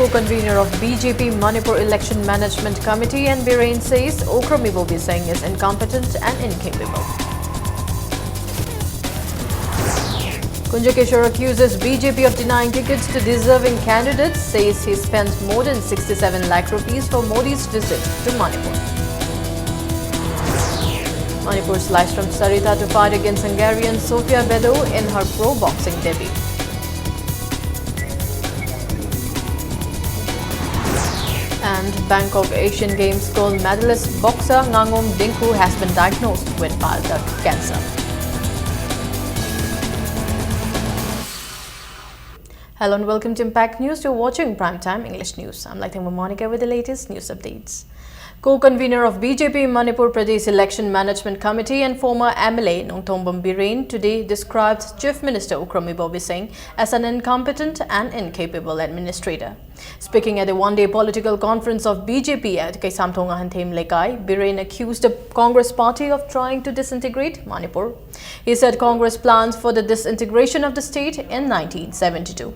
co-convener of BJP Manipur Election Management Committee, and Biren says Okramibo Biseng is incompetent and incapable. Kunjakeshwar accuses BJP of denying tickets to deserving candidates, says he spent more than 67 lakh rupees for Modi's visit to Manipur. Manipur sliced from Sarita to fight against Hungarian Sofia Bedo in her pro boxing debut. And Bangkok Asian Games gold medalist boxer Ngangom Dinku has been diagnosed with bile duct cancer. Hello and welcome to Impact News. You're watching Primetime English News. I'm Laitham Monica with the latest news updates. Co-convener of BJP Manipur Pradesh Election Management Committee and former MLA Nongthombam Biren today described Chief Minister Okramibo Biseng as an incompetent and incapable administrator. Speaking at the one-day political conference of BJP at Kaisamthonga Hanthem Lekai, Biren accused the Congress party of trying to disintegrate Manipur. He said Congress planned for the disintegration of the state in 1972.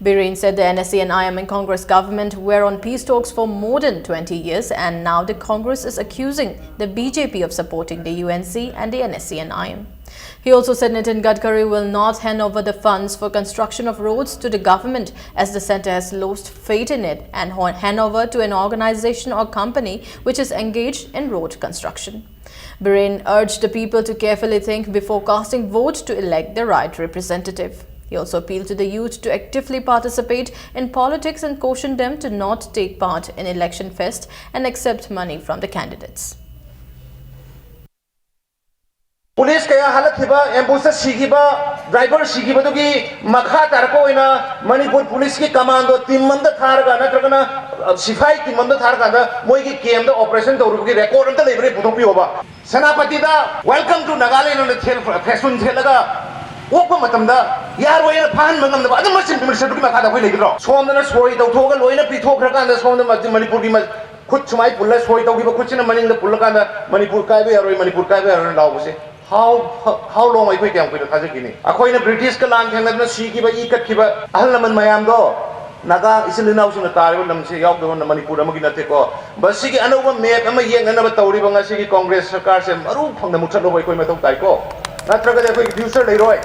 Biren said the NSC and IM and Congress government were on peace talks for more than 20 years, and now the Congress is accusing the BJP of supporting the UNC and the NSC and IM. He also said Nitin Gadkari will not hand over the funds for construction of roads to the government, as the centre has lost faith in it, and hand over to an organisation or company which is engaged in road construction. Biren urged the people to carefully think before casting votes to elect the right representative. He also appealed to the youth to actively participate in politics and cautioned them to not take part in election fest and accept money from the candidates. Police kaya halakhiba ambush sigiba driver sigiba dugi makha tarko ina Manipur police ki commando team manda tharga natragana sifai team manda tharga da moi ki game da operation tawrugi record amta lebre putopi oba Senapati da welcome to Nagaland on the thel fashion thelaga Opa matamda yar wayna phan mangam da adam masin minister dugi makha da koi legidro somna soi tawthoga loina pithokra kan da somna Manipur ki khut chumai pulla soi tawgi ba khuchina maning da pulla kan da Manipur kai be yaroi Manipur kai be yaroi law bose How long I can put a Kazakini? According to British Kalan, can never see Kiba Ikakiba, Alaman Mayamdo, Naga is in the house in the Taiwan, and say out on the Manipur Magina Teko. But Siki Anova made a young and never told him a Siki Congress cars and Maru from the Mutano Koimato Taiko. Not a producer, Leroy.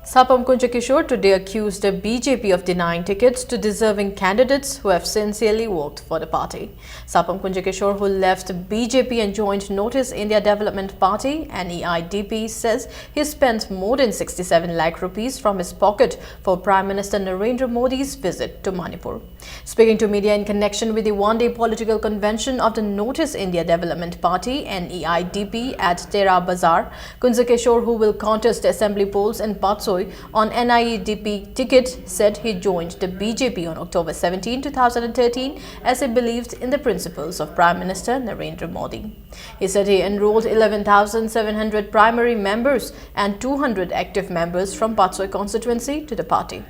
Sapam Kunjakeshwar today accused the BJP of denying tickets to deserving candidates who have sincerely worked for the party. Sapam Kunjakeshwar, who left BJP and joined Notice India Development Party (NEIDP), says he spent more than 67 lakh rupees from his pocket for Prime Minister Narendra Modi's visit to Manipur. Speaking to media in connection with the one-day political convention of the Notice India Development Party (NEIDP) at Tera Bazar, Kunjakeshwar, who will contest the assembly polls in Patsoi on NIEDP ticket, said he joined the BJP on October 17, 2013 as he believed in the principles of Prime Minister Narendra Modi. He said he enrolled 11,700 primary members and 200 active members from Patsoi constituency to the party.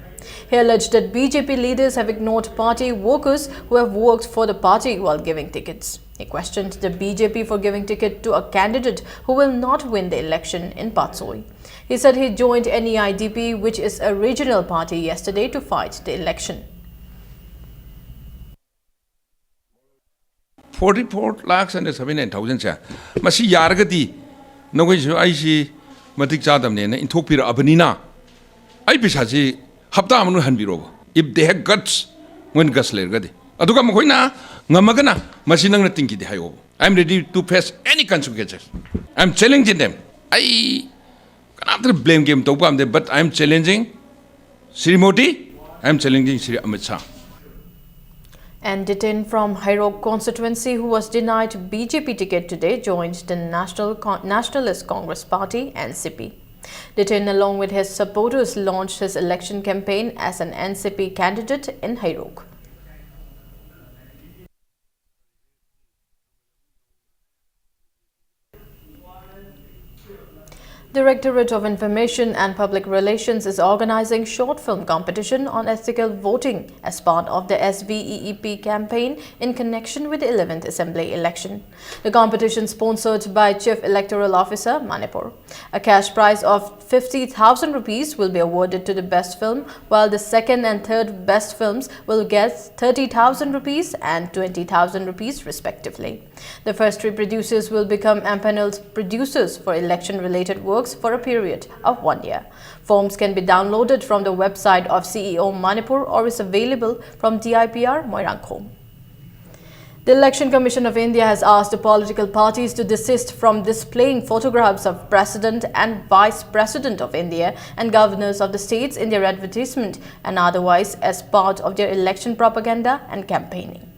He alleged that BJP leaders have ignored party workers who have worked for the party while giving tickets. He questioned the BJP for giving ticket to a candidate who will not win the election in Patsoi. He said he joined NEIDP, which is a regional party, yesterday to fight the election. 44 lakhs and 79,000 cha masi yargati nogoi su ai si matik chadam ne na inthokpira abanina ai pisa ji hapta amanu hanbiro if they have guts when guts lergadi aduga moina ngamagana masi nang na tingki de hayo I am ready to face any consequences. I am challenging them. I cannot blame game to but I am challenging Sri Modi, I am challenging Sri Amit Shah. And detained from Hairok constituency, who was denied BJP ticket today, joined the Nationalist Congress Party (NCP). Detained along with his supporters launched his election campaign as an NCP candidate in Hairok. Directorate of Information and Public Relations is organizing short film competition on ethical voting as part of the SVEEP campaign in connection with the 11th Assembly election. The competition sponsored by Chief Electoral Officer, Manipur. A cash prize of 50,000 rupees will be awarded to the best film, while the second and third best films will get 30,000 rupees and 20,000 rupees respectively. The first three producers will become empaneled producers for election-related works for a period of 1 year. Forms can be downloaded from the website of CEO Manipur or is available from DIPR Moirangkhom. The Election Commission of India has asked the political parties to desist from displaying photographs of President and Vice President of India and governors of the states in their advertisement and otherwise as part of their election propaganda and campaigning.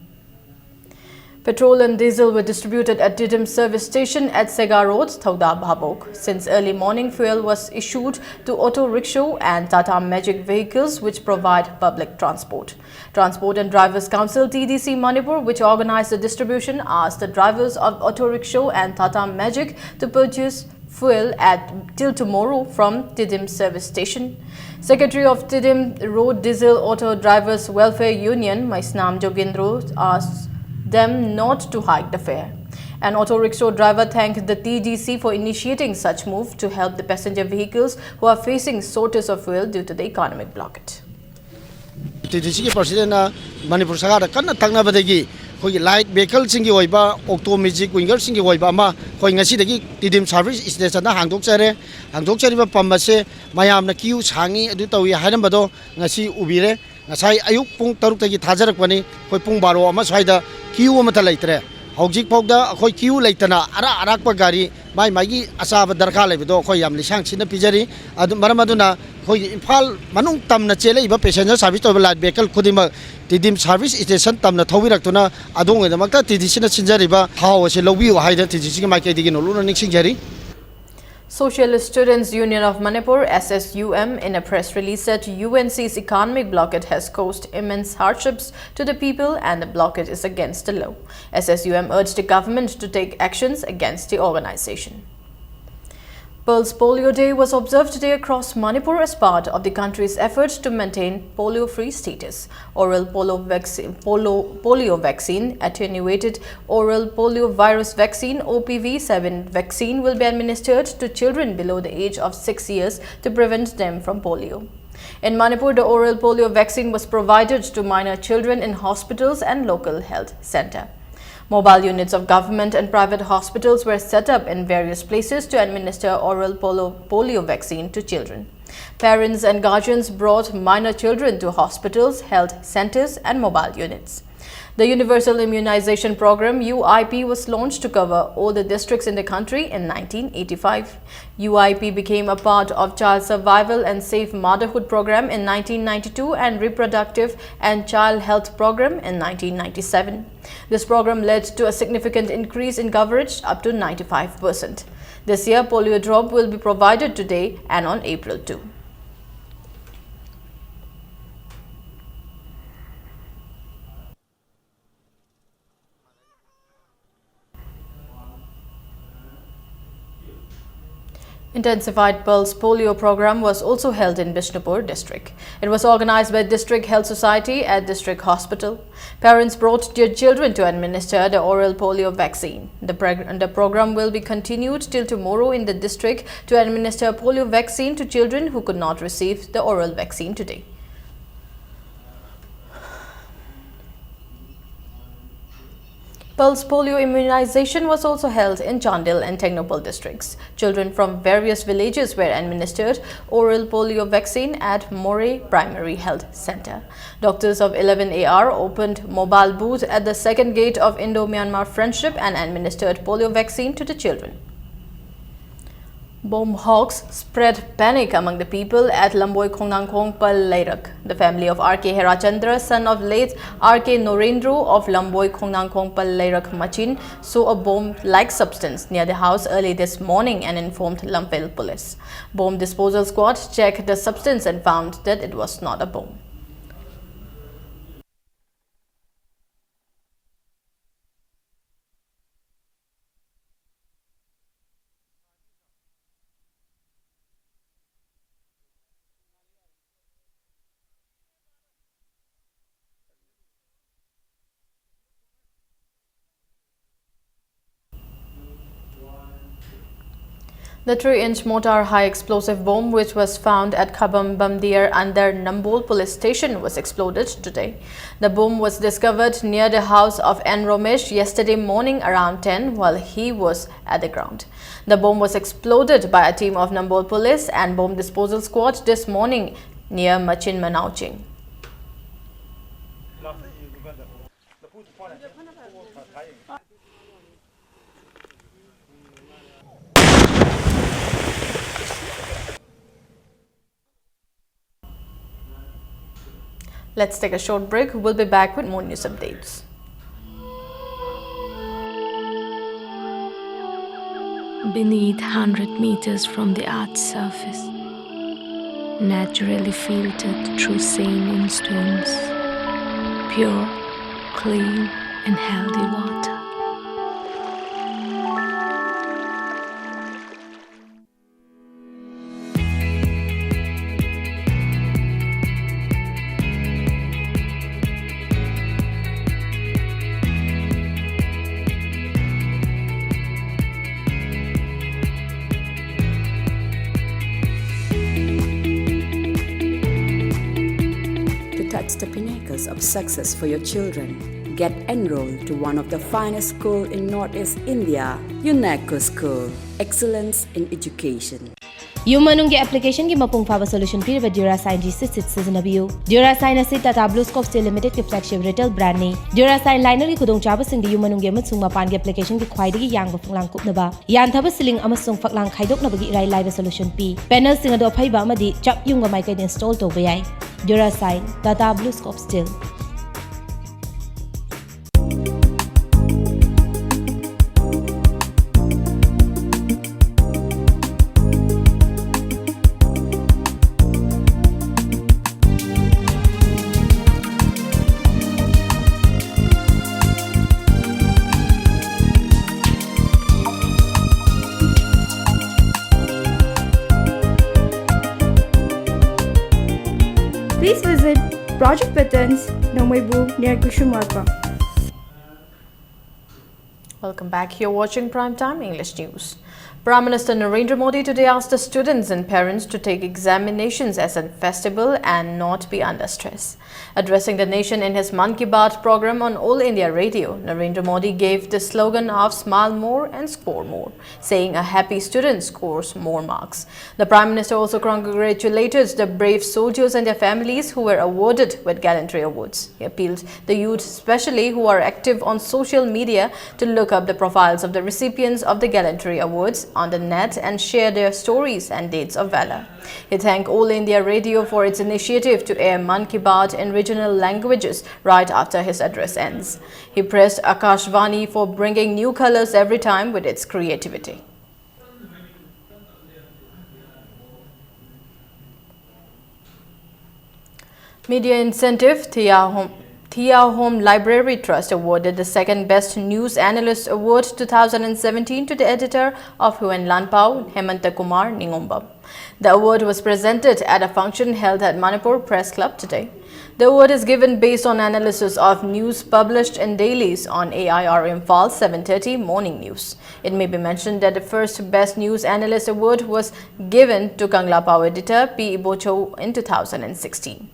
Petrol and diesel were distributed at Didim service station at Sega Road, Thauda, Bhabok. Since early morning, fuel was issued to auto rickshaw and Tata Magic vehicles which provide public transport. Transport and Drivers Council TDC Manipur, which organized the distribution, asked the drivers of auto rickshaw and Tata Magic to purchase fuel till tomorrow from Didim service station. Secretary of Didim Road Diesel Auto Drivers Welfare Union, Maisnam Jogindro, asked them not to hike the fare. An auto rickshaw driver thanked the TDC for initiating such move to help the passenger vehicles who are facing shortage of fuel due to the economic blockade. TDC President Manipur Saga Kana Tangna Badegi, who light vehicle singi oiba, Octo Magic Winger singi oiba ma, who ngasi degi Didim service is the Sana Hangdok Chariba Pambase, Mayam na Kiu Hangi, Duta Hadambado, Nasi Ubire, Nasai Ayuk Pung Tarutaki Tajarakani, Pung Baro, Maswaida, Kiu Matalaitre, Hogsik Pogda, Hoi Kiu Laitana, Ara Arakpagari, my Magi Asava Darkale, Hoyam Lishang Sina Pijari, Maramaduna, Hoi Impal, Manung Tam Nachele, passenger service of light vehicle Kudima, Didim service station Tam Natoviratuna, Adong and the Maka, Tidisina Sinjariba, how was a low view hide Tidisi Maki no Luna Nixing Jerry? Socialist Students Union of Manipur SSUM in a press release said UNC's economic blockade has caused immense hardships to the people and the blockade is against the law. SSUM urged the government to take actions against the organization. World Polio Day was observed today across Manipur as part of the country's efforts to maintain polio-free status. Oral polio vaccine, attenuated oral polio virus vaccine OPV7 vaccine will be administered to children below the age of 6 years to prevent them from polio. In Manipur, the oral polio vaccine was provided to minor children in hospitals and local health center. Mobile units of government and private hospitals were set up in various places to administer oral polio vaccine to children. Parents and guardians brought minor children to hospitals, health centers and mobile units. The Universal Immunization Program UIP was launched to cover all the districts in the country in 1985. UIP became a part of Child Survival and Safe Motherhood Program in 1992 and Reproductive and Child Health Program in 1997. This program led to a significant increase in coverage up to 95%. This year, polio drop will be provided today and on April 2. Intensified Pulse Polio program was also held in Bishnupur district. It was organized by District Health Society at District Hospital. Parents brought their children to administer the oral polio vaccine. The program will be continued till tomorrow in the district to administer polio vaccine to children who could not receive the oral vaccine today. Pulse polio immunization was also held in Chandil and Technopal districts. Children from various villages were administered oral polio vaccine at Moray Primary Health Center. Doctors of 11AR opened mobile booth at the second gate of Indo-Myanmar Friendship and administered polio vaccine to the children. Bomb hawks spread panic among the people at Lamboi Khongnangkhong Pallairak. The family of R.K. Herachandra, son of late R.K. Norendro of Lamboi Khongnangkhong Pallairak Machin, saw a bomb-like substance near the house early this morning and informed Lampel police. Bomb disposal squad checked the substance and found that it was not a bomb. The 3-inch mortar high-explosive bomb, which was found at Khabam Bamdir under Nambol police station, was exploded today. The bomb was discovered near the house of N. Romesh yesterday morning around 10 while he was at the ground. The bomb was exploded by a team of Nambol police and bomb disposal squad this morning near Machin Manauching. Let's take a short break. We'll be back with more news updates. Beneath 100 meters from the Earth's surface, naturally filtered through saline stones, pure, clean and healthy water. Touch the pinnacles of success for your children. Get enrolled to one of the finest schools in Northeast India, UNESCO School. Excellence in Education. Yumanungi application ki mapung phaba solution piriba Durasign G6 sizinabiu. Durasign asi Tata Blue Scope Steel Limited ki flagship retail brand ni. Durasign liner ki khudong chaba sing di yumanungi amasung mapan ki application ki khwaidagi yangba phanglang kupnaba. Yan thaba siling amasung phaklang khaidoknaba gi irai laiba solution pi. Panel sing ado phaiba amadi chap yunga mai kai install toba yai. Durasign Tata Blue Scope Steel. Please visit Project Patens, Nomaibu, near Kushumarpa. Welcome back. You're watching Primetime English News. Prime Minister Narendra Modi today asked the students and parents to take examinations as a festival and not be under stress. Addressing the nation in his Man Ki Baat program on All India Radio, Narendra Modi gave the slogan of "Smile more and score more," saying a happy student scores more marks. The Prime Minister also congratulated the brave soldiers and their families who were awarded with gallantry awards. He appealed the youth, especially who are active on social media, to look up the profiles of the recipients of the gallantry awards on the net and share their stories and dates of valor. He thanked All India Radio for its initiative to air Man Ki Baat in regional languages right after his address ends. He praised Akashvani for bringing new colors every time with its creativity. Media incentive Thea Home Library Trust awarded the second Best News Analyst Award 2017 to the editor of Huan Lanpao, Hemanta Kumar Ningombam. The award was presented at a function held at Manipur Press Club today. The award is given based on analysis of news published in dailies on AIR Imphal 7:30 Morning News. It may be mentioned that the first Best News Analyst Award was given to Kanglapao editor P. Ibocho in 2016.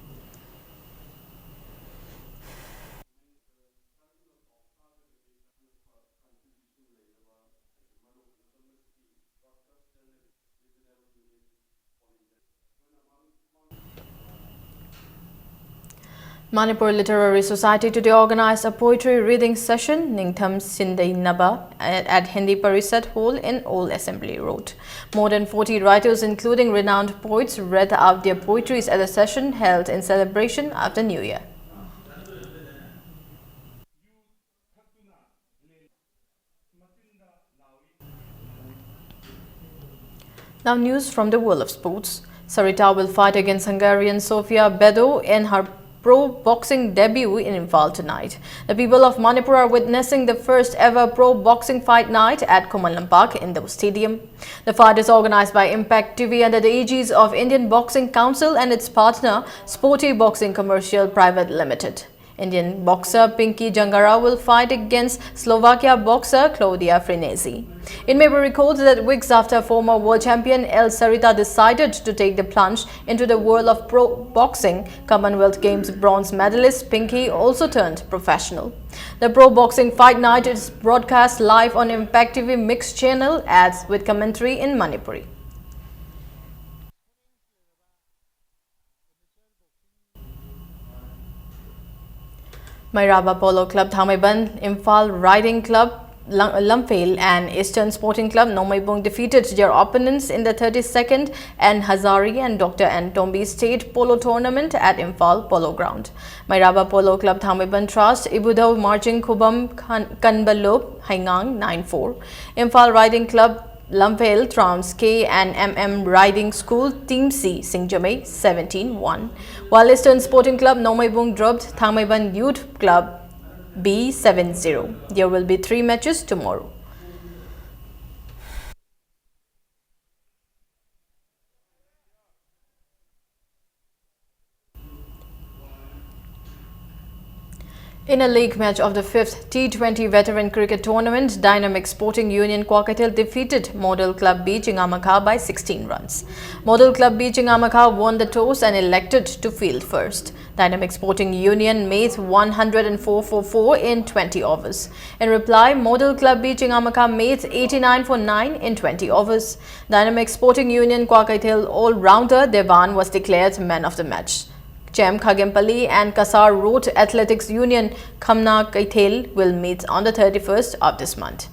Manipur Literary Society today organized a poetry reading session Ningtham Sindai Naba at Hindi Parisat Hall in Old Assembly Road. More than 40 writers, including renowned poets, read out their poetries at a session held in celebration of the New Year. Now news from the world of sports. Sarita will fight against Hungarian Sofia Bedo in her pro boxing debut in Imphal tonight. The people of Manipur are witnessing the first ever pro boxing fight night at Kumalampak Indoor Stadium. The fight is organized by Impact TV under the aegis of Indian Boxing Council and its partner Sporty Boxing Commercial Private Limited. Indian boxer Pinky Jangara will fight against Slovakia boxer Claudia Frenesi. It may be recalled that weeks after former world champion El Sarita decided to take the plunge into the world of pro boxing, Commonwealth Games bronze medalist Pinky also turned professional. The pro boxing fight night is broadcast live on Impact TV Mixed channel, ads with commentary in Manipuri. Mairaba Polo Club Thamaiban, Imphal Riding Club Lumphale and Eastern Sporting Club Nomaibung defeated their opponents in the 32nd and Hazari and Dr. Antombi State Polo Tournament at Imphal Polo Ground. Mairaba Polo Club Thamaiban Trust Ibudau Marching Kubam Kanbalop Haingang 9-4. Imphal Riding Club Lumphale Trans K and MM Riding School Team C Singjamay 17-1. While Eastern Sporting Club Nomaibung dropped Thamaiban Youth Club B 7-0. There will be 3 matches tomorrow. In a league match of the 5th T20 Veteran Cricket Tournament, Dynamic Sporting Union Kwakatel defeated Model Club B Chingamakha by 16 runs. Model Club B Chingamakha won the toss and elected to field first. Dynamic Sporting Union made 104 for 4 in 20 overs. In reply, Model Club B Chingamakha made 89 for 9 in 20 overs. Dynamic Sporting Union Kwakatel all-rounder Devan was declared man of the match. Chem Khagempally and Kasar Road Athletics Union Khamna Kaithel will meet on the 31st of this month.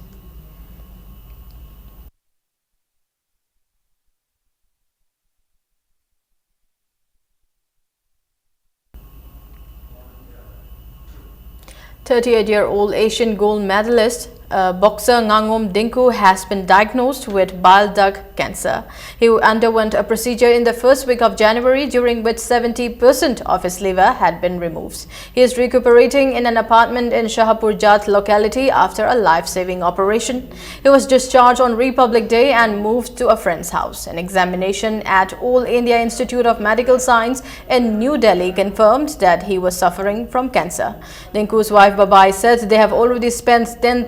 "38-year-old Asian gold medalist boxer Ngangom Dinku has been diagnosed with bile duct cancer. He underwent a procedure in the first week of January, during which 70% of his liver had been removed. He is recuperating in an apartment in Shahapur Jat locality after a life-saving operation. He was discharged on Republic Day and moved to a friend's house. An examination at All India Institute of Medical Science in New Delhi confirmed that he was suffering from cancer. Dinku's wife Babai said they have already spent 10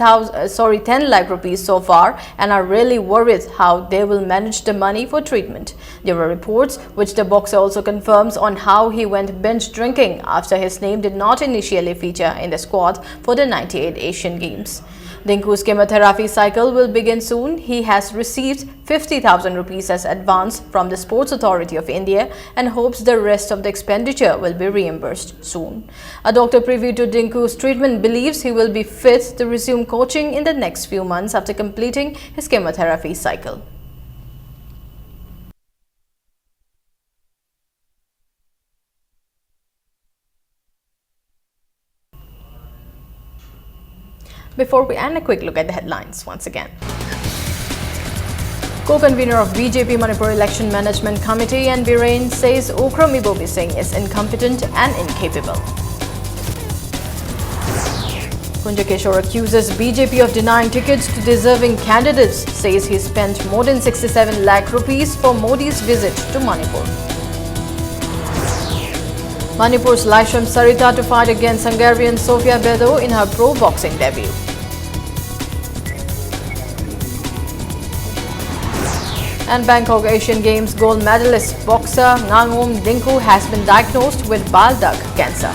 lakh rupees so far and are really worried how they will manage the money for treatment. There were reports, which the boxer also confirms, on how he went binge drinking after his name did not initially feature in the squad for the 98 Asian Games. Dinku's chemotherapy cycle will begin soon. He has received 50,000 rupees as advance from the Sports Authority of India and hopes the rest of the expenditure will be reimbursed soon. A doctor privy to Dinku's treatment believes he will be fit to resume coaching in the next few months after completing his chemotherapy cycle. Before we end, a quick look at the headlines once again. Co-convener of BJP Manipur Election Management Committee and Biren says Okram Ibobi Singh is incompetent and incapable. Kunja Kishore accuses BJP of denying tickets to deserving candidates, says he spent more than 67 lakh rupees for Modi's visit to Manipur. Manipur's Laisham Sarita to fight against Hungarian Sofia Bedo in her pro boxing debut. And Bangkok Asian Games gold medalist boxer Ngangom Dinku has been diagnosed with bile duct cancer.